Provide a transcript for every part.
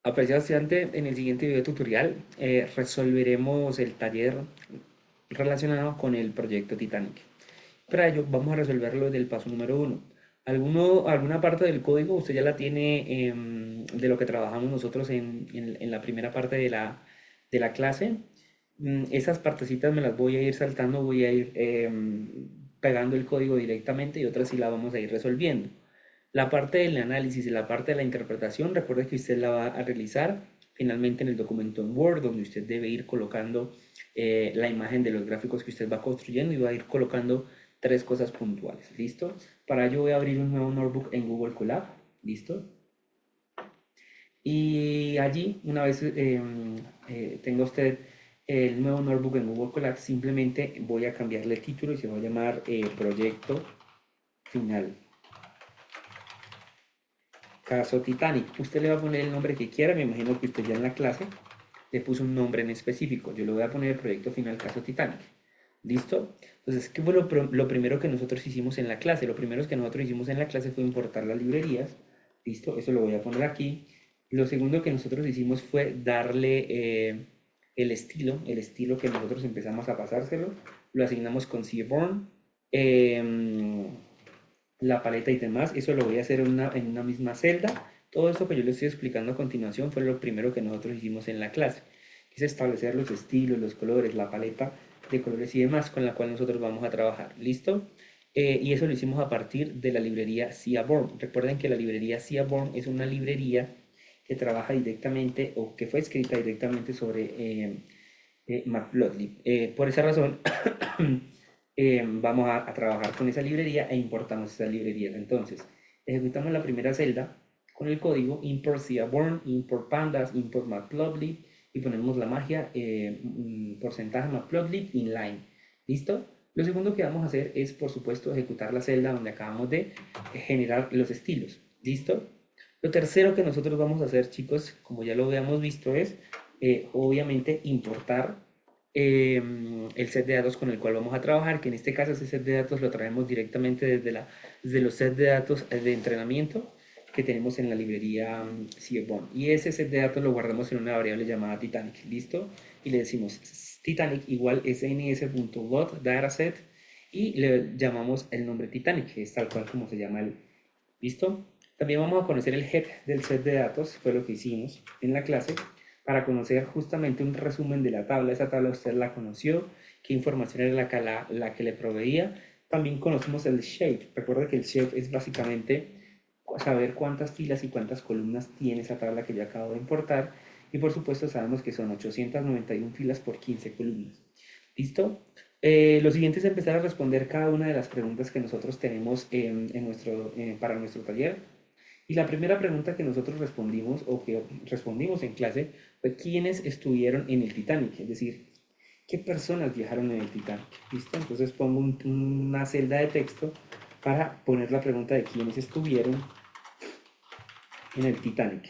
Apreciado estudiante, en el siguiente video tutorial resolveremos el taller relacionado con el proyecto Titanic. Para ello vamos a resolverlo del paso número uno. Alguna parte del código usted ya la tiene de lo que trabajamos nosotros en la primera parte de la clase. Esas partecitas me las voy a ir saltando, voy a ir pegando el código directamente y otras sí la vamos a ir resolviendo. La parte del análisis y la parte de la interpretación, recuerde que usted la va a realizar finalmente en el documento en Word, donde usted debe ir colocando la imagen de los gráficos que usted va construyendo y va a ir colocando tres cosas puntuales. ¿Listo? Para ello voy a abrir un nuevo notebook en Google Colab. ¿Listo? Y allí, una vez tenga usted el nuevo notebook en Google Colab, simplemente voy a cambiarle el título y se va a llamar Proyecto Final. Caso Titanic. Usted le va a poner el nombre que quiera, me imagino que usted ya en la clase le puso un nombre en específico. Yo le voy a poner el proyecto final Caso Titanic. ¿Listo? Entonces, ¿qué fue lo primero que nosotros hicimos en la clase? Lo primero que nosotros hicimos en la clase fue importar las librerías. ¿Listo? Eso lo voy a poner aquí. Lo segundo que nosotros hicimos fue darle el estilo que nosotros empezamos a pasárselo. Lo asignamos con Seaborn. Eh, la paleta y demás, eso lo voy a hacer en una misma celda. Todo esto que yo les estoy explicando a continuación fue lo primero que nosotros hicimos en la clase, que es establecer los estilos, los colores, la paleta de colores y demás con la cual nosotros vamos a trabajar. ¿Listo? Y eso lo hicimos a partir de la librería Seaborn. Recuerden que la librería Seaborn es una librería que trabaja directamente o que fue escrita directamente sobre Matplotlib. Por esa razón, vamos a trabajar con esa librería e importamos esas librerías. Entonces, ejecutamos la primera celda con el código import Seaborn, import pandas, import matplotlib y ponemos la magia porcentaje matplotlib inline. ¿Listo? Lo segundo que vamos a hacer es, por supuesto, ejecutar la celda donde acabamos de generar los estilos. ¿Listo? Lo tercero que nosotros vamos a hacer, chicos, como ya lo habíamos visto, es obviamente importar el set de datos con el cual vamos a trabajar, que en este caso ese set de datos lo traemos directamente desde los sets de datos de entrenamiento que tenemos en la librería Seaborn. Y ese set de datos lo guardamos en una variable llamada Titanic, ¿listo? Y le decimos Titanic igual sns.load dataset y le llamamos el nombre Titanic, que es tal cual como se llama el, ¿listo? También vamos a conocer el head del set de datos, fue lo que hicimos en la clase, para conocer justamente un resumen de la tabla. Esa tabla usted la conoció, qué información era la que le proveía. También conocimos el shape. Recuerda que el shape es básicamente saber cuántas filas y cuántas columnas tiene esa tabla que yo acabo de importar. Y por supuesto sabemos que son 891 filas por 15 columnas. ¿Listo? Lo siguiente es empezar a responder cada una de las preguntas que nosotros tenemos para nuestro taller. Y la primera pregunta que nosotros respondimos o que respondimos en clase fue quiénes estuvieron en el Titanic, es decir, qué personas viajaron en el Titanic. ¿Listo? Entonces pongo una celda de texto para poner la pregunta de quiénes estuvieron en el Titanic.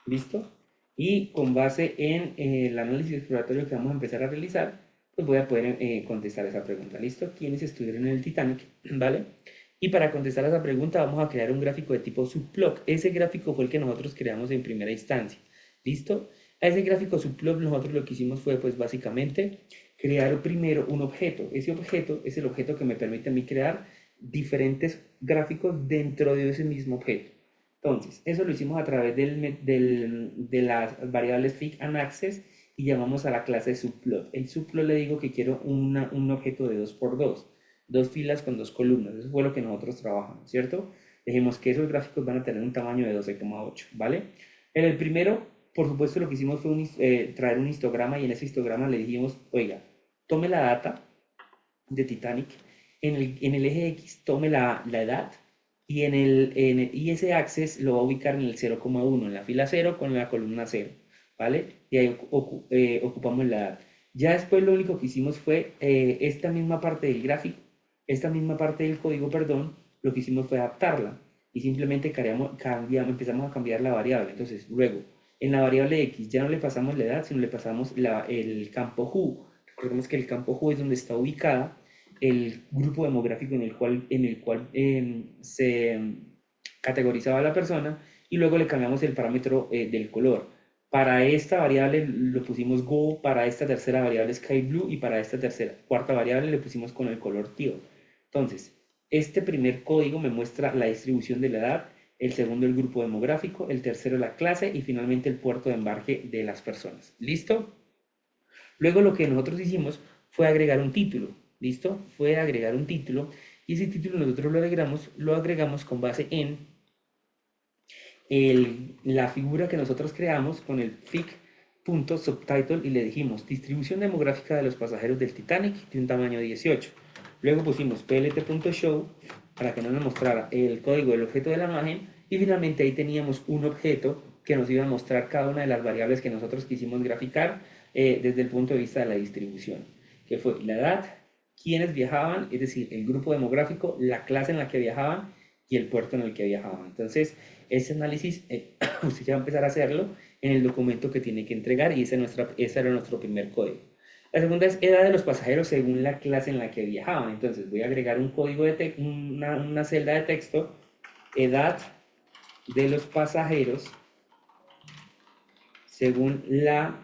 ¿Listo? Y con base en el análisis exploratorio que vamos a empezar a realizar, pues voy a poder contestar esa pregunta. ¿Listo? ¿Quiénes estuvieron en el Titanic? ¿Vale? Y para contestar a esa pregunta vamos a crear un gráfico de tipo subplot. Ese gráfico fue el que nosotros creamos en primera instancia. ¿Listo? A ese gráfico subplot nosotros lo que hicimos fue pues básicamente crear primero un objeto. Ese objeto es el objeto que me permite a mí crear diferentes gráficos dentro de ese mismo objeto. Entonces, eso lo hicimos a través de las variables fig and access y llamamos a la clase subplot. El subplot le digo que quiero un objeto de 2x2, dos filas con dos columnas. Eso fue lo que nosotros trabajamos, ¿cierto? Dijimos que esos gráficos van a tener un tamaño de 12,8, ¿vale? En el primero, por supuesto, lo que hicimos fue traer un histograma y en ese histograma le dijimos, oiga, tome la data de Titanic, en el eje X tome la edad y y ese axis lo va a ubicar en el 0,1, en la fila 0 con la columna 0, ¿vale? Y ahí ocupamos la edad. Ya después lo único que hicimos fue esta misma parte del gráfico, esta misma parte del código, perdón, lo que hicimos fue adaptarla y simplemente empezamos a cambiar la variable. Entonces, luego, en la variable X ya no le pasamos la edad, sino le pasamos el campo who. Recordemos que el campo who es donde está ubicada el grupo demográfico en el cual categorizaba a la persona y luego le cambiamos el parámetro del color. Para esta variable lo pusimos Go, para esta tercera variable Sky Blue y para esta cuarta variable le pusimos con el color tío. Entonces, este primer código me muestra la distribución de la edad, el segundo el grupo demográfico, el tercero la clase y finalmente el puerto de embarque de las personas. ¿Listo? Luego lo que nosotros hicimos fue agregar un título. ¿Listo? Fue agregar un título y ese título nosotros lo agregamos con base en la figura que nosotros creamos con el fic.subtitle y le dijimos distribución demográfica de los pasajeros del Titanic de un tamaño 18. Luego pusimos plt.show para que no nos mostrara el código del objeto de la imagen y finalmente ahí teníamos un objeto que nos iba a mostrar cada una de las variables que nosotros quisimos graficar desde el punto de vista de la distribución, que fue la edad, quiénes viajaban, es decir, el grupo demográfico, la clase en la que viajaban y el puerto en el que viajaban. Entonces, ese análisis usted ya va a empezar a hacerlo en el documento que tiene que entregar y ese era nuestro primer código. La segunda es edad de los pasajeros según la clase en la que viajaban. Entonces voy a agregar un código de una celda de texto, edad de los pasajeros según la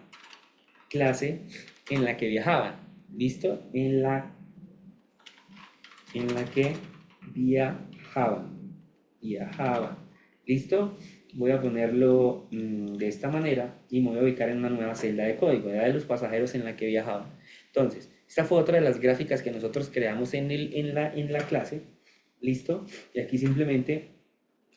clase en la que viajaban. ¿Listo? En la que viajaban. ¿Listo? Voy a ponerlo de esta manera y me voy a ubicar en una nueva celda de código, edad de los pasajeros en la que viajaban. Entonces, esta fue otra de las gráficas que nosotros creamos en la clase. ¿Listo? Y aquí simplemente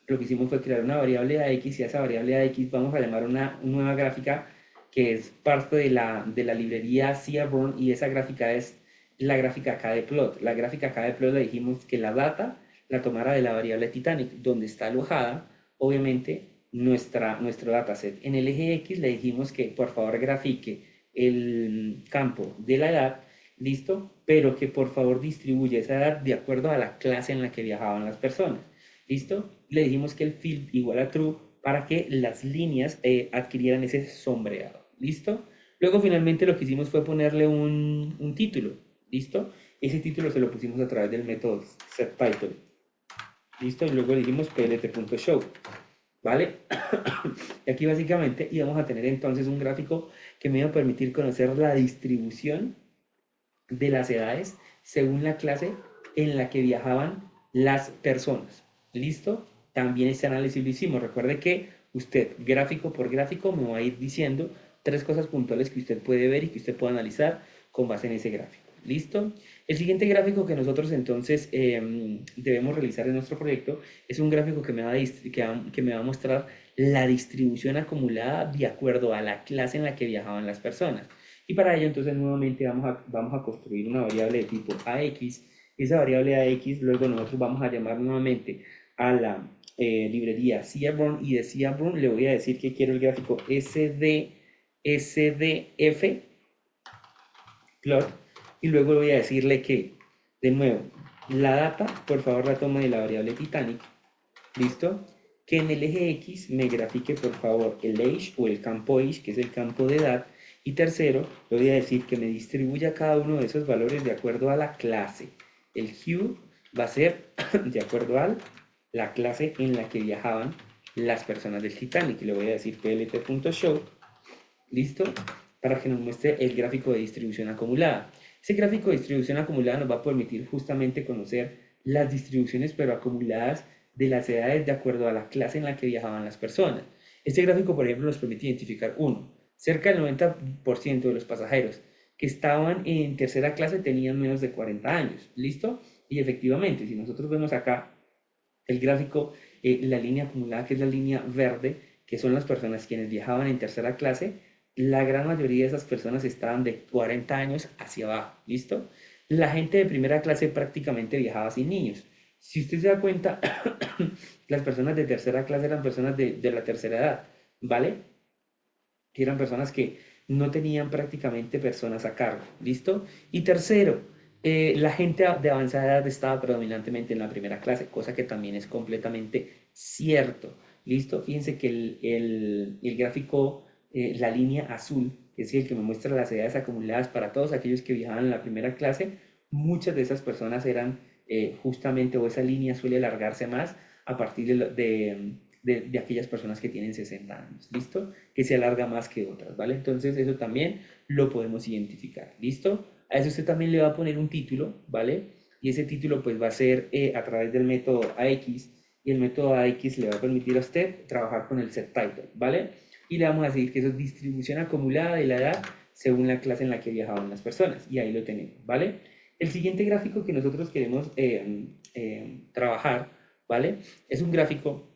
lo que hicimos fue crear una variable AX y a esa variable AX vamos a llamar una nueva gráfica que es parte de la librería Seaborn y esa gráfica es la gráfica KDPlot. La gráfica KDPlot le dijimos que la data la tomara de la variable Titanic, donde está alojada, obviamente, nuestro dataset. En el eje X le dijimos que por favor grafique el campo de la edad, listo, pero que por favor distribuya esa edad de acuerdo a la clase en la que viajaban las personas. ¿Listo? Le dijimos que el field igual a true para que las líneas adquirieran ese sombreado. ¿Listo? Luego finalmente lo que hicimos fue ponerle un título. ¿Listo? Ese título se lo pusimos a través del método setTitle. ¿Listo? Y luego le dijimos plt.show. ¿Vale? Y aquí básicamente íbamos a tener entonces un gráfico que me iba a permitir conocer la distribución de las edades según la clase en la que viajaban las personas. ¿Listo? También este análisis lo hicimos. Recuerde que usted, gráfico por gráfico, me va a ir diciendo tres cosas puntuales que usted puede ver y que usted puede analizar con base en ese gráfico. ¿Listo? El siguiente gráfico que nosotros entonces debemos realizar en nuestro proyecto es un gráfico que me va a mostrar la distribución acumulada de acuerdo a la clase en la que viajaban las personas. Y para ello entonces nuevamente vamos a construir una variable de tipo AX. Esa variable AX luego nosotros vamos a llamar nuevamente a la librería Seaborn y de Seaborn le voy a decir que quiero el gráfico SDF plot y luego voy a decirle que, de nuevo, la data por favor la toma de la variable Titanic, ¿listo? Que en el eje X me grafique por favor el age o el campo age, que es el campo de edad, y tercero, le voy a decir que me distribuya cada uno de esos valores de acuerdo a la clase. El hue va a ser de acuerdo a la clase en la que viajaban las personas del Titanic. Y le voy a decir plt.show, ¿listo? Para que nos muestre el gráfico de distribución acumulada. Ese gráfico de distribución acumulada nos va a permitir justamente conocer las distribuciones pero acumuladas de las edades de acuerdo a la clase en la que viajaban las personas. Este gráfico, por ejemplo, nos permite identificar cerca del 90% de los pasajeros que estaban en tercera clase tenían menos de 40 años, ¿listo? Y efectivamente, si nosotros vemos acá el gráfico, la línea acumulada, que es la línea verde, que son las personas quienes viajaban en tercera clase, la gran mayoría de esas personas estaban de 40 años hacia abajo, ¿listo? La gente de primera clase prácticamente viajaba sin niños. Si usted se da cuenta, las personas de tercera clase eran personas de la tercera edad, ¿vale? Que eran personas que no tenían prácticamente personas a cargo, ¿listo? Y tercero, la gente de avanzada edad estaba predominantemente en la primera clase, cosa que también es completamente cierto, ¿listo? Fíjense que el gráfico, la línea azul, que es el que me muestra las edades acumuladas para todos aquellos que viajaban en la primera clase, muchas de esas personas eran justamente, o esa línea suele alargarse más a partir de aquellas personas que tienen 60 años, ¿listo? Que se alarga más que otras, ¿vale? Entonces eso también lo podemos identificar, ¿listo? A eso usted también le va a poner un título, ¿vale? Y ese título pues va a ser a través del método AX, y el método AX le va a permitir a usted trabajar con el set title, ¿vale? Y le vamos a decir que eso es distribución acumulada de la edad según la clase en la que viajaban las personas, y ahí lo tenemos, ¿vale? El siguiente gráfico que nosotros queremos trabajar, ¿vale? Es un gráfico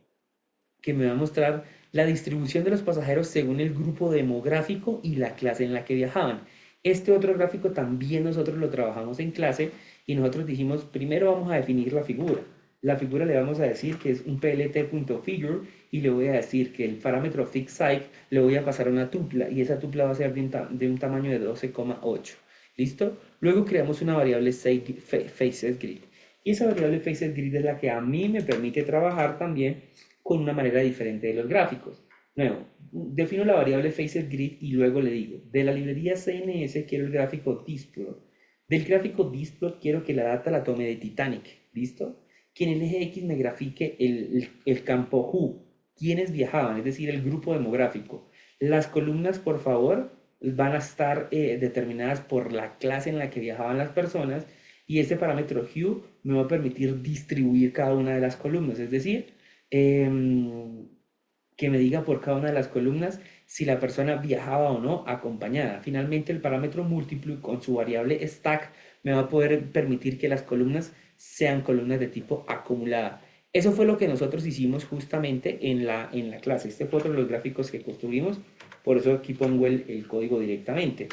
que me va a mostrar la distribución de los pasajeros según el grupo demográfico y la clase en la que viajaban. Este otro gráfico también nosotros lo trabajamos en clase y nosotros dijimos, primero vamos a definir la figura. La figura le vamos a decir que es un plt.figure y le voy a decir que el parámetro fixSize le voy a pasar a una tupla y esa tupla va a ser de un tamaño de 12,8. ¿Listo? Luego creamos una variable FacesGrid. Y esa variable FacesGrid es la que a mí me permite trabajar también con una manera diferente de los gráficos. Nuevo, defino la variable FacesGrid y luego le digo, de la librería CNS quiero el gráfico Displot. Del gráfico Displot quiero que la data la tome de Titanic, ¿listo? Que en el eje X me grafique el campo Who, quienes viajaban, es decir, el grupo demográfico. Las columnas, por favor, van a estar determinadas por la clase en la que viajaban las personas y este parámetro Hue me va a permitir distribuir cada una de las columnas, es decir, que me diga por cada una de las columnas si la persona viajaba o no acompañada. Finalmente, el parámetro múltiplo con su variable stack me va a poder permitir que las columnas sean columnas de tipo acumulada. Eso fue lo que nosotros hicimos justamente en la clase. Este fue otro de los gráficos que construimos, por eso aquí pongo el código directamente.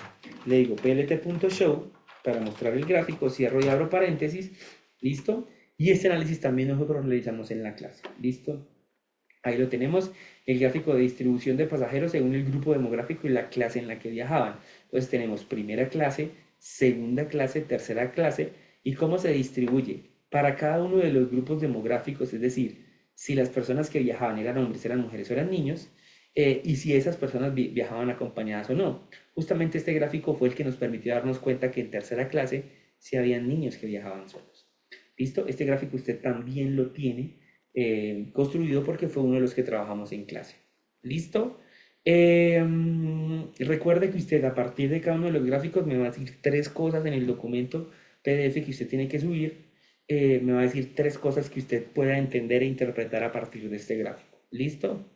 Le digo plt.show para mostrar el gráfico, cierro y abro paréntesis, ¿listo? Y este análisis también nosotros lo realizamos en la clase, ¿listo? Ahí lo tenemos, el gráfico de distribución de pasajeros según el grupo demográfico y la clase en la que viajaban. Entonces tenemos primera clase, segunda clase, tercera clase y cómo se distribuye para cada uno de los grupos demográficos, es decir, si las personas que viajaban eran hombres, eran mujeres o eran niños, y si esas personas viajaban acompañadas o no. Justamente este gráfico fue el que nos permitió darnos cuenta que en tercera clase sí habían niños que viajaban solos. ¿Listo? Este gráfico usted también lo tiene construido porque fue uno de los que trabajamos en clase. ¿Listo? Recuerde que usted a partir de cada uno de los gráficos me va a decir tres cosas en el documento PDF que usted tiene que subir. Me va a decir tres cosas que usted pueda entender e interpretar a partir de este gráfico. ¿Listo?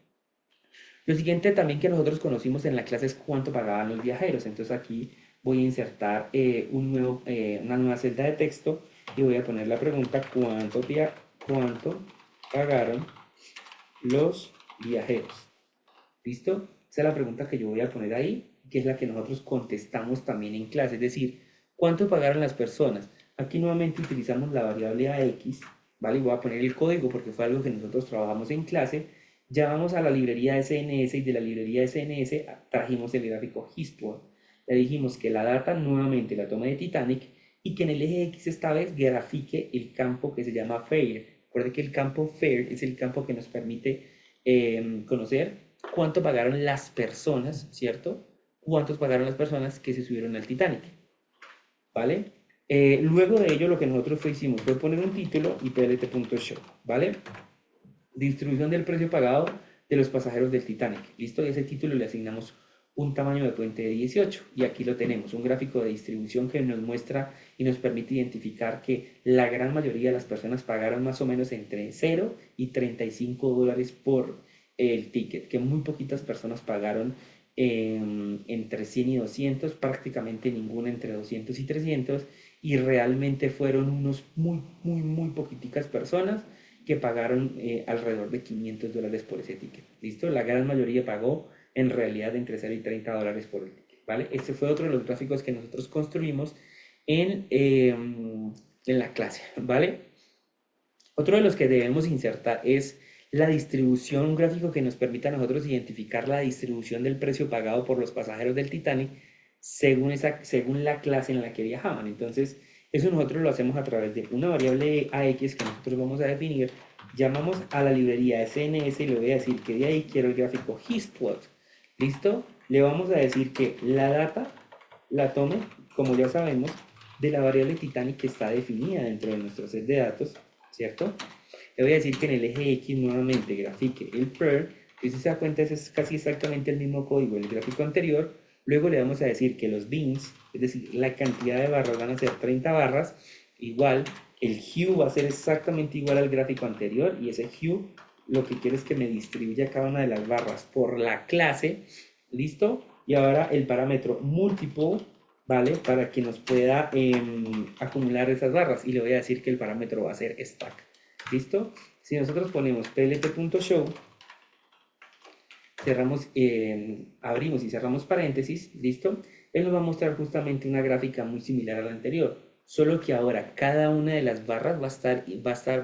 Lo siguiente también que nosotros conocimos en la clase es cuánto pagaban los viajeros. Entonces aquí voy a insertar una nueva celda de texto y voy a poner la pregunta cuánto pagaron los viajeros. ¿Listo? Esa es la pregunta que yo voy a poner ahí, que es la que nosotros contestamos también en clase, es decir, ¿cuánto pagaron las personas? Aquí nuevamente utilizamos la variable AX, ¿vale? Y voy a poner el código porque fue algo que nosotros trabajamos en clase. Ya vamos a la librería SNS y de la librería SNS trajimos el gráfico History. Le dijimos que la data nuevamente la toma de Titanic y que en el eje X esta vez grafique el campo que se llama FAIR. Recuerde que el campo FAIR es el campo que nos permite conocer cuánto pagaron las personas, ¿cierto? Cuántos pagaron las personas que se subieron al Titanic, ¿vale? Luego de ello lo que nosotros hicimos fue poner un título y plt.show, ¿vale? Distribución del precio pagado de los pasajeros del Titanic, ¿listo? Y ese título le asignamos un tamaño de puente de 18 y aquí lo tenemos, un gráfico de distribución que nos muestra y nos permite identificar que la gran mayoría de las personas pagaron más o menos entre 0 y $35 por el ticket, que muy poquitas personas pagaron entre 100 y 200, prácticamente ninguna entre 200 y 300 y realmente fueron unos muy poquiticas personas que pagaron alrededor de $500 por ese ticket. ¿Listo? La gran mayoría pagó en realidad entre 0 y $30 por el ticket. ¿Vale? Este fue otro de los gráficos que nosotros construimos en la clase. ¿Vale? Otro de los que debemos insertar es la distribución, un gráfico que nos permita a nosotros identificar la distribución del precio pagado por los pasajeros del Titanic según la clase en la que viajaban. Entonces, eso nosotros lo hacemos a través de una variable AX que nosotros vamos a definir. Llamamos a la librería SNS y le voy a decir que de ahí quiero el gráfico HistPlot. ¿Listo? Le vamos a decir que la data la tome, como ya sabemos, de la variable Titanic que está definida dentro de nuestro set de datos, ¿cierto? le voy a decir que en el eje X nuevamente grafique el per, y si se da cuenta ese es casi exactamente el mismo código del gráfico anterior. Luego le vamos a decir que los bins, es decir, la cantidad de barras van a ser 30 barras, igual el hue va a ser exactamente igual al gráfico anterior, y ese hue lo que quiero es que me distribuya cada una de las barras por la clase, ¿listo? Y ahora el parámetro multiple, ¿vale? Para que nos pueda acumular esas barras, y le voy a decir que el parámetro va a ser stack, ¿listo? Si nosotros ponemos plt.show, cerramos, abrimos y cerramos paréntesis, ¿listo? Él nos va a mostrar justamente una gráfica muy similar a la anterior, solo que ahora cada una de las barras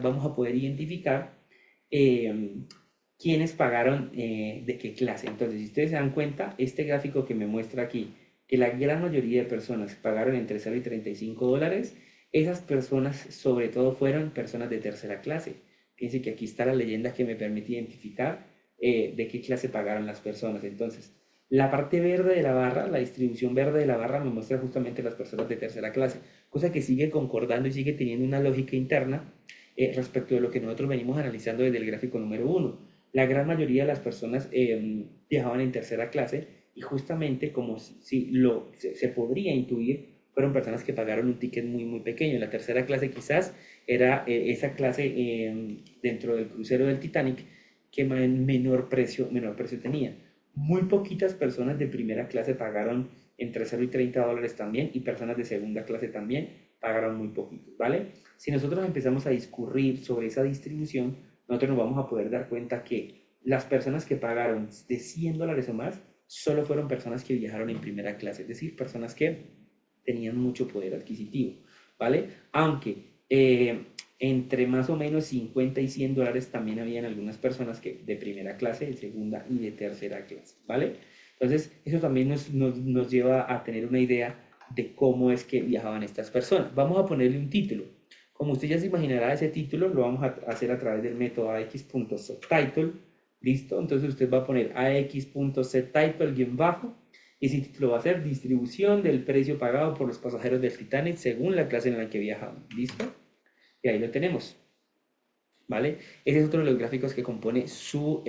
vamos a poder identificar quiénes pagaron de qué clase. Entonces, si ustedes se dan cuenta, este gráfico que me muestra aquí, que la gran mayoría de personas pagaron entre 0 y $35, esas personas sobre todo fueron personas de tercera clase. Fíjense que aquí está la leyenda que me permite identificar de qué clase pagaron las personas. Entonces, la parte verde de la barra, la distribución verde de la barra me muestra justamente las personas de tercera clase, cosa que sigue concordando y sigue teniendo una lógica interna respecto de lo que nosotros venimos analizando desde el gráfico número uno. La gran mayoría de las personas viajaban en tercera clase, y justamente como si se podría intuir, fueron personas que pagaron un ticket muy pequeño. La tercera clase quizás era esa clase dentro del crucero del Titanic que menor precio tenía. Muy poquitas personas de primera clase pagaron entre 0 y $30 también, y personas de segunda clase también pagaron muy poquito, ¿vale? Si nosotros empezamos a discurrir sobre esa distribución, nosotros nos vamos a poder dar cuenta que las personas que pagaron de $100 o más solo fueron personas que viajaron en primera clase, es decir, personas que tenían mucho poder adquisitivo, ¿vale? Aunque entre más o menos 50 y $100 también habían algunas personas que de primera clase, de segunda y de tercera clase, ¿vale? Entonces, eso también nos lleva a tener una idea de cómo es que viajaban estas personas. Vamos a ponerle un título. Como usted ya se imaginará, ese título lo vamos a hacer a través del método ax.setTitle. ¿Listo? Entonces usted va a poner ax.setTitle-bajo, y ese título va a ser distribución del precio pagado por los pasajeros del Titanic según la clase en la que viajaban. ¿Listo? Y ahí lo tenemos. ¿Vale? Ese es otro de los gráficos que compone su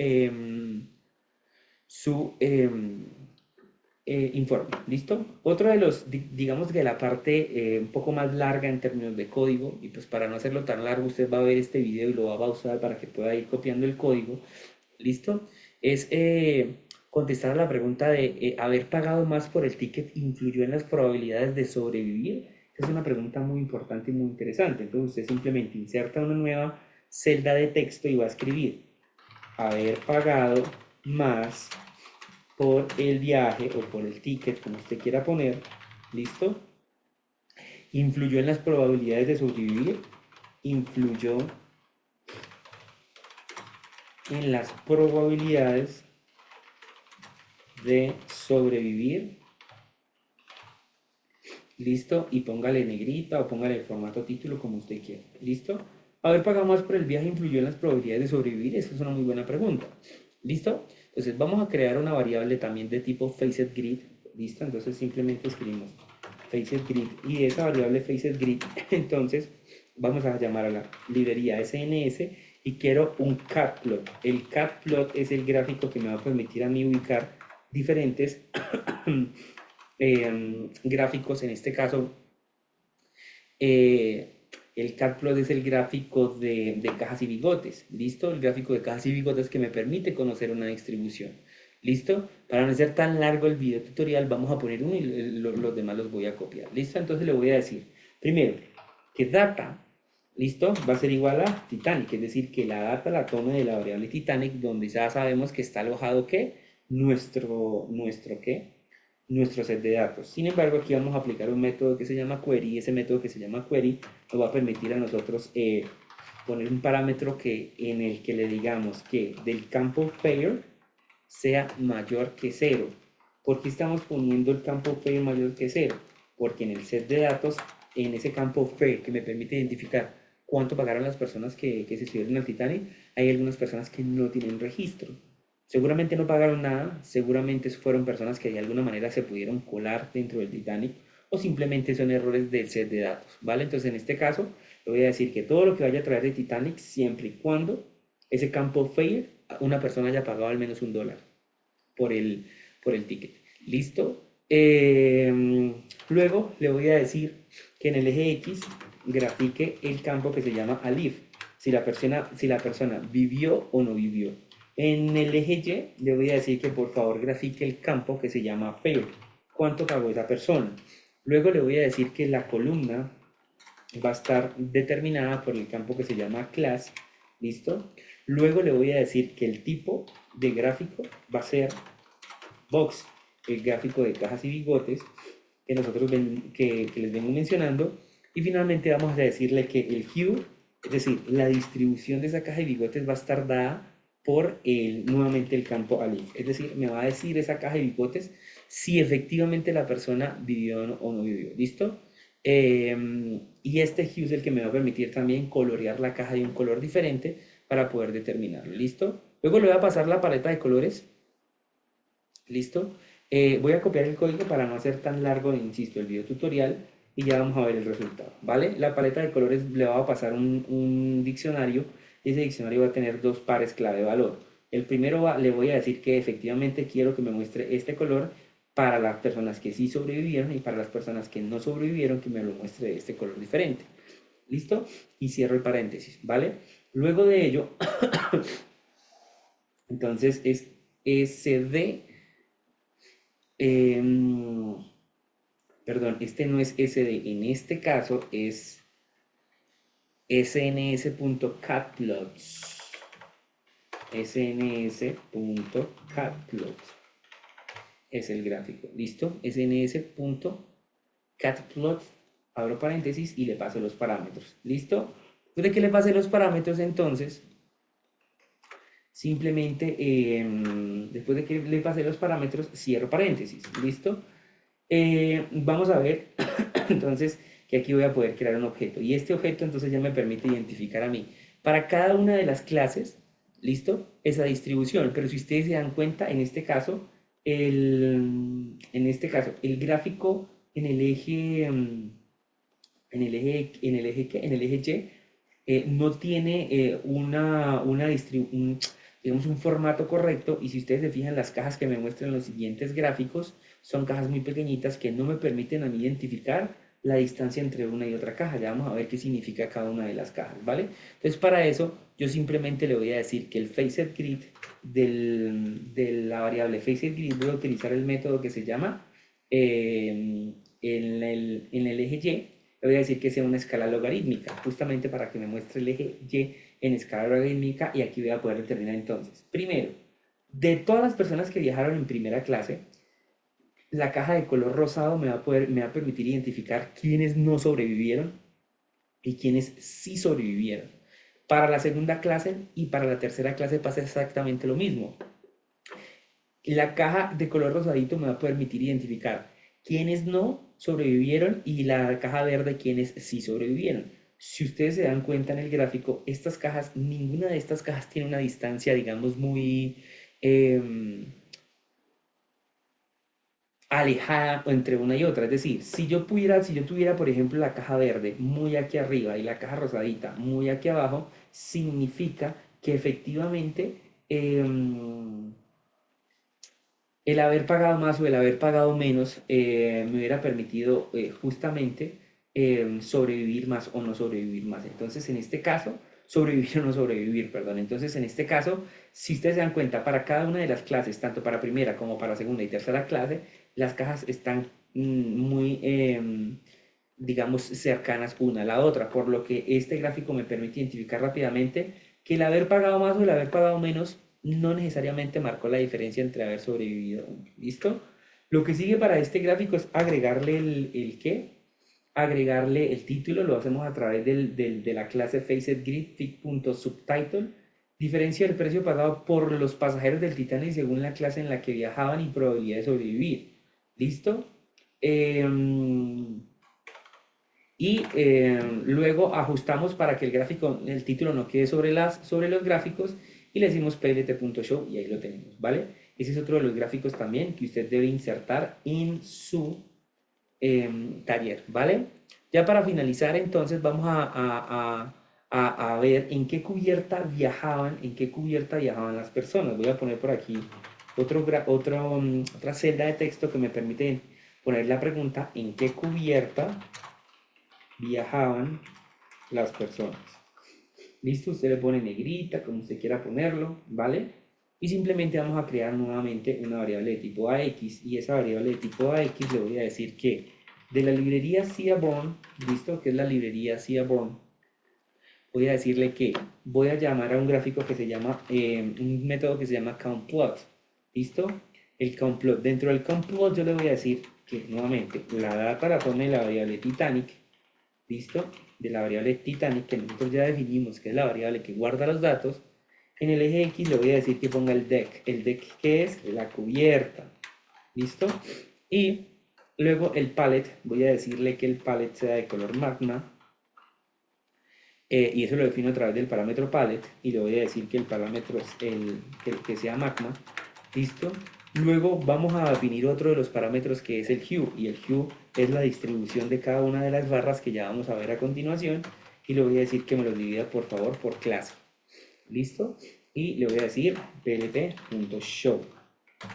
informe. ¿Listo? Otro de los, digamos que la parte un poco más larga en términos de código, y pues para no hacerlo tan largo, usted va a ver este video y lo va a pausar para que pueda ir copiando el código. ¿Listo? Es contestar a la pregunta de ¿haber pagado más por el ticket influyó en las probabilidades de sobrevivir? Esa es una pregunta muy importante y muy interesante. Entonces usted simplemente inserta una nueva celda de texto y va a escribir haber pagado más por el viaje o por el ticket, como usted quiera poner. ¿Listo? Influyó en las probabilidades de sobrevivir. Influyó en las probabilidades de sobrevivir. ¿Listo? Y póngale negrita o póngale el formato título como usted quiera. ¿Listo? ¿Haber pagado más por el viaje influyó en las probabilidades de sobrevivir? Esa es una muy buena pregunta. ¿Listo? Entonces vamos a crear una variable también de tipo FacetGrid. ¿Listo? Entonces simplemente escribimos FacetGrid, y de esa variable FacetGrid entonces vamos a llamar a la librería SNS, y quiero un catplot. El catplot es el gráfico que me va a permitir a mí ubicar diferentes gráficos. En este caso, el catplot es el gráfico de cajas y bigotes. ¿Listo? El gráfico de cajas y bigotes que me permite conocer una distribución. ¿Listo? Para no ser tan largo el video tutorial, vamos a poner uno y los demás los voy a copiar. ¿Listo? Entonces le voy a decir, primero, que data, ¿listo? Va a ser igual a Titanic, es decir, que la data la tome de la variable Titanic, donde ya sabemos que está alojado, ¿qué? ¿Qué? Nuestro set de datos. Sin embargo, aquí vamos a aplicar un método que se llama query, y ese método que se llama query nos va a permitir a nosotros poner un parámetro en el que le digamos que del campo fair sea mayor que 0. ¿Por qué estamos poniendo el campo fair mayor que 0? Porque en el set de datos, en ese campo fair que me permite identificar cuánto pagaron las personas que se subieron al Titanic, hay algunas personas que no tienen registro. Seguramente no pagaron nada, seguramente fueron personas que de alguna manera se pudieron colar dentro del Titanic, o simplemente son errores del set de datos, ¿vale? Entonces en este caso Le voy a decir que todo lo que vaya a traer de Titanic, siempre y cuando ese campo fail, una persona haya pagado al menos $1 por por el ticket. ¿Listo? Luego le voy a decir que en el eje X grafique el campo que se llama alive, si la persona vivió o no vivió. En el eje Y le voy a decir que por favor grafique el campo que se llama fail, cuánto pagó esa persona. Luego le voy a decir que la columna va a estar determinada por el campo que se llama class, ¿listo? Luego le voy a decir que el tipo de gráfico va a ser box, el gráfico de cajas y bigotes que que les vengo mencionando. Y finalmente vamos a decirle que el hue, es decir, la distribución de esa caja de bigotes va a estar dada por nuevamente el campo alive. Es decir, me va a decir esa caja de bigotes si efectivamente la persona vivió o no vivió. ¿Listo? Y este hue es el que me va a permitir también colorear la caja de un color diferente para poder determinarlo. ¿Listo? Luego le voy a pasar la paleta de colores. ¿Listo? Voy a copiar el código para no hacer tan largo, insisto, el video tutorial y ya vamos a ver el resultado, ¿vale? La paleta de colores le va a pasar un diccionario y ese diccionario va a tener dos pares clave de valor. El primero le voy a decir que efectivamente quiero que me muestre este color para las personas que sí sobrevivieron y para las personas que no sobrevivieron que me lo muestre de este color diferente. ¿Listo? Y cierro el paréntesis, ¿vale? Luego de ello, entonces es SD. Em, Perdón, este no es SD, en este caso es sns.catplots. sns.catplots es el gráfico, ¿listo? sns.catplots, abro paréntesis y le paso los parámetros, ¿listo? Después de que le pase los parámetros, entonces, simplemente, después de que le pase los parámetros, cierro paréntesis, ¿listo? Vamos a ver entonces que aquí voy a poder crear un objeto y este objeto entonces ya me permite identificar a mí para cada una de las clases, ¿listo? Esa distribución, pero si ustedes se dan cuenta, el gráfico en el eje, en el eje Y no tiene digamos, un formato correcto y si ustedes se fijan las cajas que me muestran en los siguientes gráficos son cajas muy pequeñitas que no me permiten a mí identificar la distancia entre una y otra caja. Ya vamos a ver qué significa cada una de las cajas, ¿vale? Entonces para eso yo simplemente le voy a decir que el FacetGrid de la variable FacetGrid voy a utilizar el método que se llama en el eje Y le voy a decir que sea una escala logarítmica, justamente para que me muestre el eje Y en escala logarítmica y aquí voy a poder determinar entonces. Primero, de todas las personas que viajaron en primera clase, la caja de color rosado me va a permitir identificar quiénes no sobrevivieron y quiénes sí sobrevivieron. Para la segunda clase y para la tercera clase pasa exactamente lo mismo. La caja de color rosadito me va a permitir identificar quiénes no sobrevivieron y la caja verde quiénes sí sobrevivieron. Si ustedes se dan cuenta en el gráfico, estas cajas, ninguna de estas cajas tiene una distancia, digamos, muy alejada entre una y otra. Es decir, si yo tuviera, por ejemplo, la caja verde muy aquí arriba y la caja rosadita muy aquí abajo, significa que efectivamente el haber pagado más o el haber pagado menos me hubiera permitido justamente sobrevivir más o no sobrevivir más. Entonces, en este caso, sobrevivir o no sobrevivir, perdón. Entonces, en este caso, si ustedes se dan cuenta, para cada una de las clases, tanto para primera como para segunda y tercera clase, las cajas están muy, digamos, cercanas una a la otra, por lo que este gráfico me permite identificar rápidamente que el haber pagado más o el haber pagado menos no necesariamente marcó la diferencia entre haber sobrevivido. ¿Listo? Lo que sigue para este gráfico es agregarle el qué, agregarle el título, lo hacemos a través de la clase FacetGrid.subtitle, diferencia del precio pagado por los pasajeros del Titanic según la clase en la que viajaban y probabilidad de sobrevivir. ¿Listo? Luego ajustamos para que el título no quede sobre los gráficos y le decimos plt.show y ahí lo tenemos, ¿vale? Ese es otro de los gráficos también que usted debe insertar taller, ¿vale? Ya para finalizar, entonces vamos a ver en qué cubierta viajaban las personas. Voy a poner por aquí otra celda de texto que me permite poner la pregunta, ¿en qué cubierta viajaban las personas? ¿Listo? Usted le pone negrita, como usted quiera ponerlo, ¿vale? Y simplemente vamos a crear nuevamente una variable de tipo AX, y esa variable de tipo AX le voy a decir que de la librería Seaborn, ¿listo? Que es la librería Seaborn, voy a decirle que voy a llamar a un gráfico que se llama, un método que se llama countplot, ¿listo? El countplot, dentro del countplot yo le voy a decir que nuevamente la data la tome de la variable Titanic, ¿listo? De la variable Titanic que nosotros ya definimos que es la variable que guarda los datos. En el eje X le voy a decir que ponga el deck que es la cubierta, ¿listo? Y luego el palette, voy a decirle que el palette sea de color magma, y eso lo defino a través del parámetro palette, y le voy a decir que el parámetro es que sea magma, ¿listo? Luego vamos a definir otro de los parámetros que es el hue, y el hue es la distribución de cada una de las barras que ya vamos a ver a continuación, y le voy a decir que me los divida por favor por clase, ¿listo? Y le voy a decir plp.show,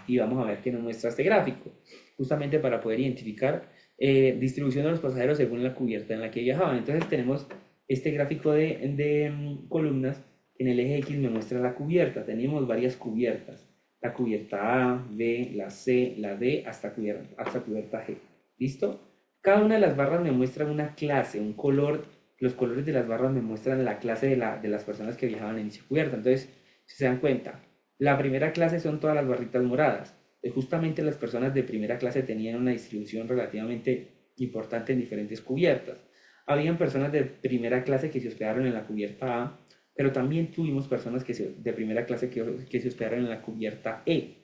y vamos a ver qué nos muestra este gráfico, justamente para poder identificar distribución de los pasajeros según la cubierta en la que viajaban. Entonces tenemos este gráfico de columnas. En el eje X me muestra la cubierta, tenemos varias cubiertas, la cubierta A, B, la C, la D, hasta cubierta G, ¿listo? Cada una de las barras me muestra una clase, un color, los colores de las barras me muestran la clase de las personas que viajaban en esa cubierta. Entonces, si se dan cuenta, la primera clase son todas las barritas moradas. Justamente las personas de primera clase tenían una distribución relativamente importante en diferentes cubiertas. Habían personas de primera clase que se hospedaron en la cubierta A, pero también tuvimos personas de primera clase que se hospedaron en la cubierta E,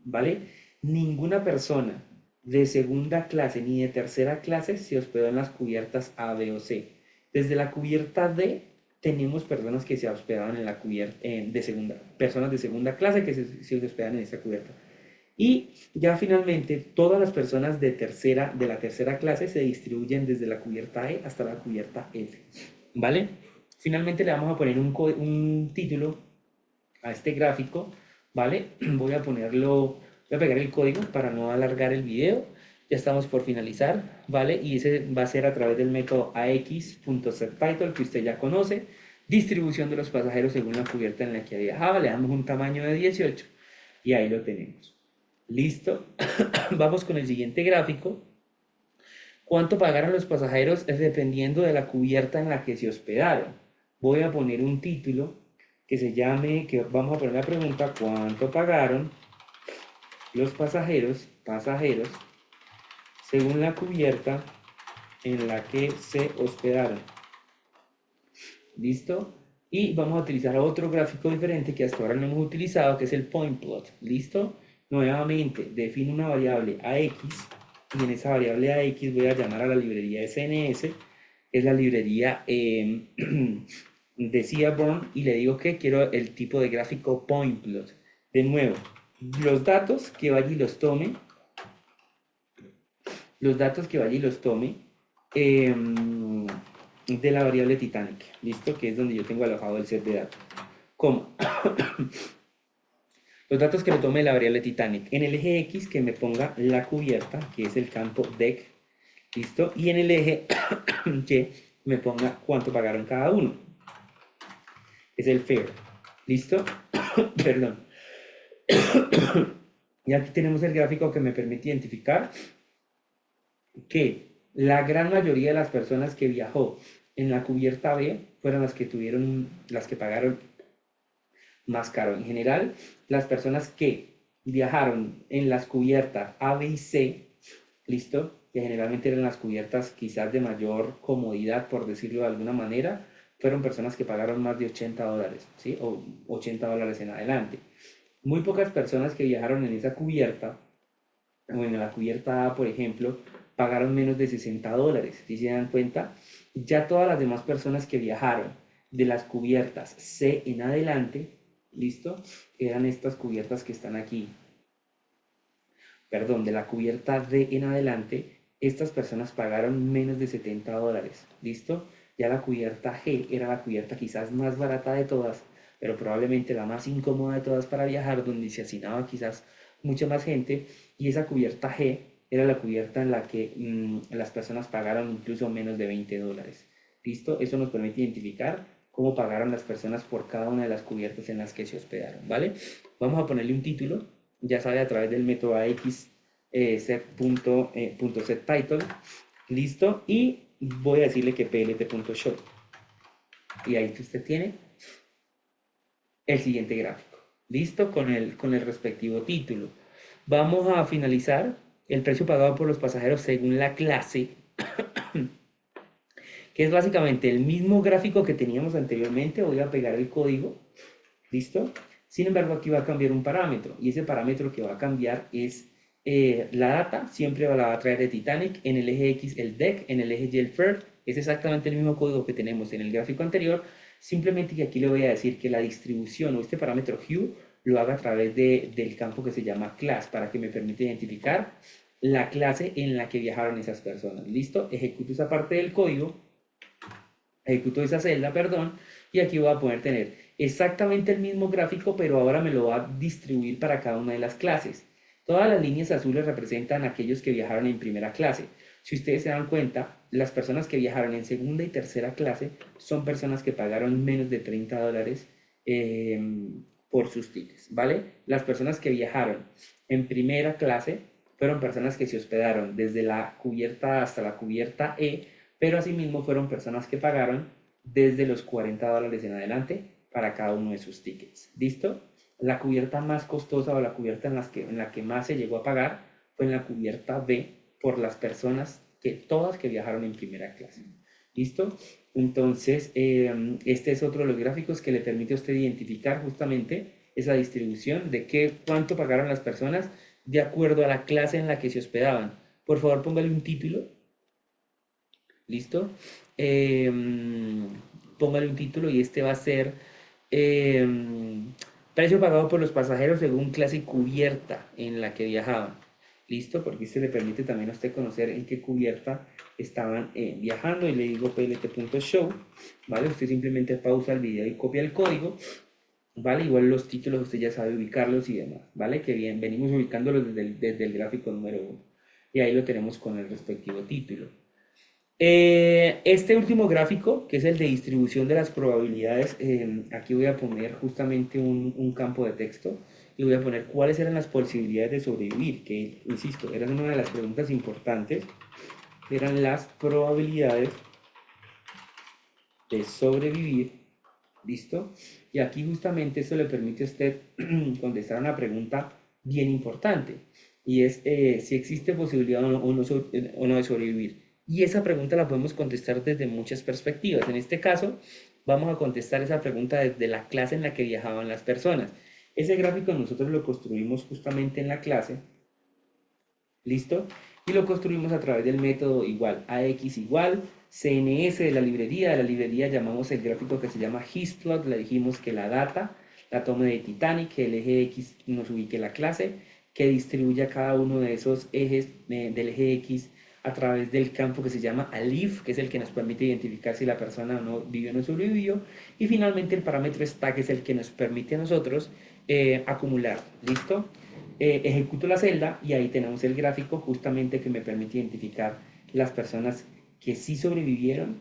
¿vale? Ninguna persona de segunda clase ni de tercera clase se hospedó en las cubiertas A, B o C. Desde la cubierta D tenemos personas que se hospedaban en la cubierta de segunda, personas de segunda clase que se hospedan en esta cubierta. Y ya finalmente todas las personas de la tercera clase se distribuyen desde la cubierta E hasta la cubierta F, ¿vale? Finalmente le vamos a poner un título a este gráfico, ¿vale? Voy a pegar el código para no alargar el video. Ya estamos por finalizar, ¿vale? Y ese va a ser a través del método ax.setTitle que usted ya conoce. Distribución de los pasajeros según la cubierta en la que viajaba. Le damos un tamaño de 18 y ahí lo tenemos. Listo. Vamos con el siguiente gráfico. ¿Cuánto pagaron los pasajeros? Es dependiendo de la cubierta en la que se hospedaron. Voy a poner un título que vamos a poner la pregunta, ¿cuánto pagaron los pasajeros, según la cubierta en la que se hospedaron? ¿Listo? Y vamos a utilizar otro gráfico diferente que hasta ahora no hemos utilizado, que es el point plot. ¿Listo? Nuevamente, defino una variable AX, y en esa variable AX voy a llamar a la librería SNS, que es la librería de Seaborn, y le digo que quiero el tipo de gráfico point plot. De nuevo, los datos que vaya y los tome, los datos que vaya y los tome eh, de la variable Titanic, ¿listo? Que es donde yo tengo alojado el set de datos. ¿Cómo? Los datos que me tome de la variable Titanic. En el eje X que me ponga la cubierta, que es el campo deck, ¿listo? Y en el eje Y me ponga cuánto pagaron cada uno. Es el fare, ¿listo? Perdón. Y aquí tenemos el gráfico que me permite identificar que la gran mayoría de las personas que viajó en la cubierta B fueron las que pagaron más caro. En general, las personas que viajaron en las cubiertas A, B y C, ¿listo? Que generalmente eran las cubiertas quizás de mayor comodidad, por decirlo de alguna manera, fueron personas que pagaron más de $80, ¿sí? O $80 en adelante. Muy pocas personas que viajaron en esa cubierta, o en la cubierta A, por ejemplo, pagaron menos de $60. Si se dan cuenta, ya todas las demás personas que viajaron de las cubiertas C en adelante, ¿listo? Eran estas cubiertas que están aquí, perdón, de la cubierta D en adelante, estas personas pagaron menos de $70, ¿listo? Ya la cubierta G era la cubierta quizás más barata de todas, pero probablemente la más incómoda de todas para viajar, donde se hacinaba quizás mucha más gente, y esa cubierta G era la cubierta en la que las personas pagaron incluso menos de $20. ¿Listo? Eso nos permite identificar cómo pagaron las personas por cada una de las cubiertas en las que se hospedaron, ¿vale? Vamos a ponerle un título, ya sabe, a través del método AX set title, listo, y voy a decirle que plt.show, y ahí usted tiene el siguiente gráfico, listo, con el respectivo título. Vamos a finalizar el precio pagado por los pasajeros según la clase, que es básicamente el mismo gráfico que teníamos anteriormente. Voy a pegar el código, listo. Sin embargo, aquí va a cambiar un parámetro, y ese parámetro que va a cambiar es la data. Siempre la va a traer de Titanic, en el eje X el deck, en el eje Y el fare. Es exactamente el mismo código que tenemos en el gráfico anterior, simplemente que aquí le voy a decir que la distribución o este parámetro hue lo haga a través del campo que se llama class, para que me permita identificar la clase en la que viajaron esas personas. ¿Listo? Ejecuto esa parte del código, ejecuto esa celda, perdón, y aquí voy a poder tener exactamente el mismo gráfico, pero ahora me lo va a distribuir para cada una de las clases. Todas las líneas azules representan aquellos que viajaron en primera clase. Si ustedes se dan cuenta, las personas que viajaron en segunda y tercera clase son personas que pagaron menos de $30 eh, por sus tickets, ¿vale? Las personas que viajaron en primera clase fueron personas que se hospedaron desde la cubierta A hasta la cubierta E, pero asimismo fueron personas que pagaron desde los $40 en adelante para cada uno de sus tickets. ¿Listo? La cubierta más costosa, o la cubierta en la que más se llegó a pagar, fue en la cubierta B, por las personas todas que viajaron en primera clase. ¿Listo? Entonces, este es otro de los gráficos que le permite a usted identificar justamente esa distribución de cuánto pagaron las personas de acuerdo a la clase en la que se hospedaban. Por favor, póngale un título. ¿Listo? Eh, Póngale un título, y este va a ser eh, precio pagado por los pasajeros según clase y cubierta en la que viajaban. ¿Listo? Porque este le permite también a usted conocer en qué cubierta estaban viajando, y le digo plt.show, ¿vale? Usted simplemente pausa el video y copia el código, ¿vale? Igual los títulos usted ya sabe ubicarlos y demás, ¿vale? Que bien, venimos ubicándolos desde el gráfico número 1, y ahí lo tenemos con el respectivo título. Este último gráfico, que es el de distribución de las probabilidades, aquí voy a poner justamente un campo de texto, y voy a poner cuáles eran las posibilidades de sobrevivir, que, insisto, eran una de las preguntas importantes. Eran las probabilidades de sobrevivir. ¿Listo? Y aquí justamente esto le permite a usted contestar una pregunta bien importante, y es si existe posibilidad o no de sobrevivir. Y esa pregunta la podemos contestar desde muchas perspectivas. En este caso, vamos a contestar esa pregunta desde la clase en la que viajaban las personas. Ese gráfico nosotros lo construimos justamente en la clase, ¿listo? Y lo construimos a través del método igual, AX igual, CNS de la librería llamamos el gráfico que se llama hisplot, le dijimos que la data la tome de Titanic, que el eje X nos ubique la clase, que distribuya cada uno de esos ejes del eje X a través del campo que se llama ALIF, que es el que nos permite identificar si la persona no vivió o no sobrevivió, y finalmente el parámetro stack es el que nos permite a nosotros acumular. ¿Listo? Ejecuto la celda, y ahí tenemos el gráfico justamente que me permite identificar las personas que sí sobrevivieron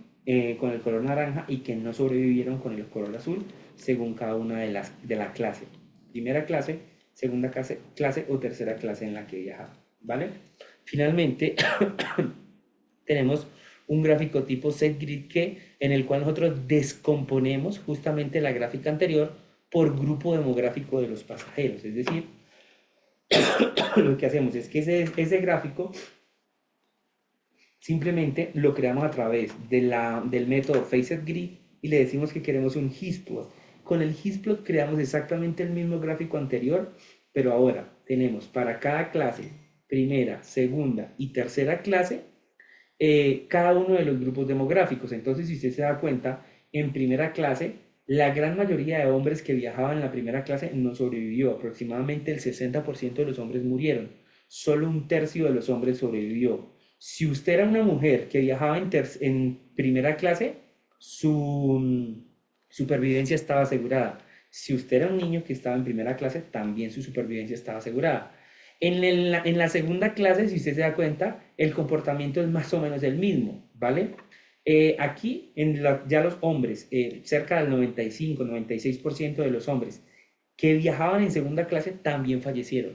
con el color naranja y que no sobrevivieron con el color azul, según cada una de la clase. Primera clase, segunda clase o tercera clase en la que viajaba, ¿vale? Finalmente, tenemos un gráfico tipo setGrid, en el cual nosotros descomponemos justamente la gráfica anterior por grupo demográfico de los pasajeros. Es decir, lo que hacemos es que ese gráfico simplemente lo creamos a través del método FacetGrid, y le decimos que queremos un hisplot. Con el hisplot creamos exactamente el mismo gráfico anterior, pero ahora tenemos para cada clase, primera, segunda y tercera clase, cada uno de los grupos demográficos. Entonces, si usted se da cuenta, en primera clase, la gran mayoría de hombres que viajaban en la primera clase no sobrevivió. Aproximadamente el 60% de los hombres murieron. Solo un tercio de los hombres sobrevivió. Si usted era una mujer que viajaba en primera clase, su supervivencia estaba asegurada. Si usted era un niño que estaba en primera clase, también su supervivencia estaba asegurada. En la segunda clase, si usted se da cuenta, el comportamiento es más o menos el mismo, ¿vale? Aquí, ya los hombres, cerca del 95-96% de los hombres que viajaban en segunda clase también fallecieron.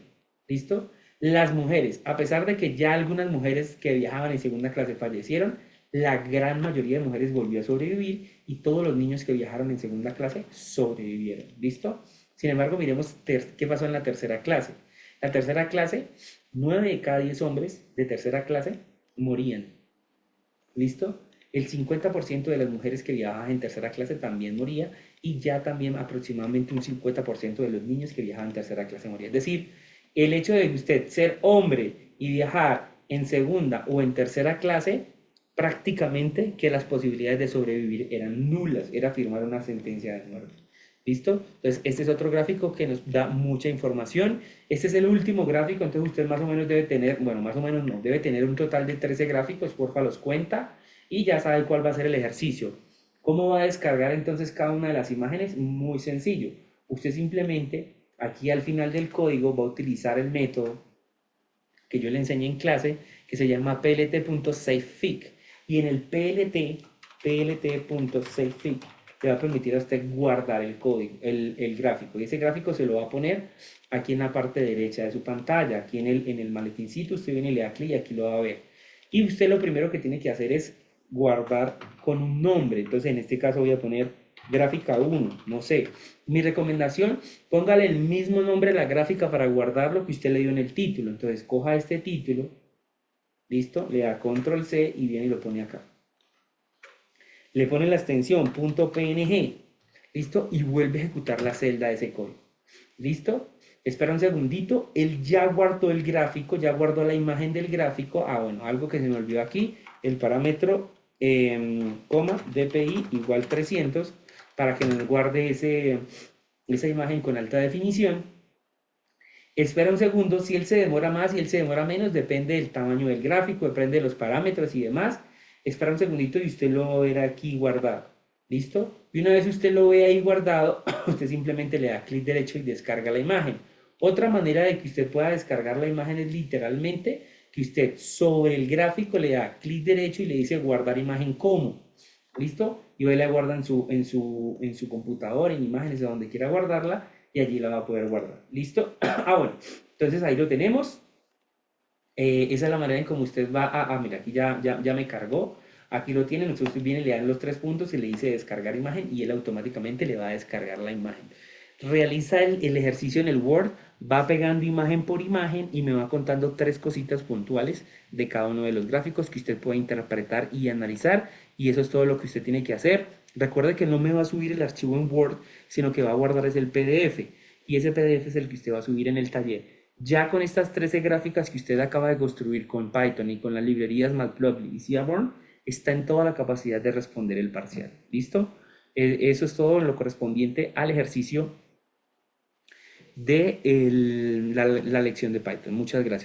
¿Listo? Las mujeres, a pesar de que ya algunas mujeres que viajaban en segunda clase fallecieron, la gran mayoría de mujeres volvió a sobrevivir y todos los niños que viajaron en segunda clase sobrevivieron. ¿Listo? Sin embargo, miremos qué pasó en la tercera clase. La tercera clase, 9 de cada 10 hombres de tercera clase morían. ¿Listo? El 50% de las mujeres que viajaban en tercera clase también moría y ya también aproximadamente un 50% de los niños que viajaban en tercera clase moría. Es decir, el hecho de usted ser hombre y viajar en segunda o en tercera clase, prácticamente que las posibilidades de sobrevivir eran nulas, era firmar una sentencia de muerte. ¿Listo? Entonces, este es otro gráfico que nos da mucha información. Este es el último gráfico, entonces usted más o menos debe tener, bueno, más o menos no, debe tener un total de 13 gráficos, porfa, los cuenta y ya sabe cuál va a ser el ejercicio. ¿Cómo va a descargar entonces cada una de las imágenes? Muy sencillo. Usted simplemente aquí al final del código va a utilizar el método que yo le enseñé en clase, que se llama plt.savefig. Y en el plt.savefig le va a permitir a usted guardar el código, el gráfico. Y ese gráfico se lo va a poner aquí en la parte derecha de su pantalla, aquí en el maletincito, usted viene y le da clic y aquí lo va a ver. Y usted lo primero que tiene que hacer es guardar con un nombre. Entonces en este caso voy a poner gráfica 1, no sé. Mi recomendación, póngale el mismo nombre a la gráfica para guardar lo que usted le dio en el título. Entonces coja este título, listo, le da control C y viene y lo pone acá. Le pone la extensión .png, listo, y vuelve a ejecutar la celda de ese código. ¿Listo? Espera un segundito, él ya guardó el gráfico, ya guardó la imagen del gráfico. Ah, bueno, algo que se me olvidó aquí, el parámetro, DPI igual 300, para que nos guarde esa imagen con alta definición. Espera un segundo, si él se demora más y él se demora menos, depende del tamaño del gráfico, depende de los parámetros y demás. Espera un segundito y usted lo va a ver aquí guardado. ¿Listo? Y una vez usted lo ve ahí guardado, usted simplemente le da clic derecho y descarga la imagen. Otra manera de que usted pueda descargar la imagen es literalmente que usted sobre el gráfico le da clic derecho y le dice guardar imagen como. ¿Listo? Y hoy la guarda en su computador, en imágenes, de donde quiera guardarla, y allí la va a poder guardar. ¿Listo? Bueno, entonces ahí lo tenemos. Esa es la manera en cómo usted va mira, aquí ya me cargó. Aquí lo tienen, usted viene, le dan los 3 puntos y le dice descargar imagen y él automáticamente le va a descargar la imagen. Realiza el ejercicio en el Word, va pegando imagen por imagen y me va contando 3 cositas puntuales de cada uno de los gráficos que usted puede interpretar y analizar, y eso es todo lo que usted tiene que hacer. Recuerde que no me va a subir el archivo en Word, sino que va a guardar es el PDF, y ese PDF es el que usted va a subir en el taller. Ya con estas 13 gráficas que usted acaba de construir con Python y con las librerías Matplotlib y Seaborn, está en toda la capacidad de responder el parcial. ¿Listo? Eso es todo en lo correspondiente al ejercicio de la lección de Python. Muchas gracias.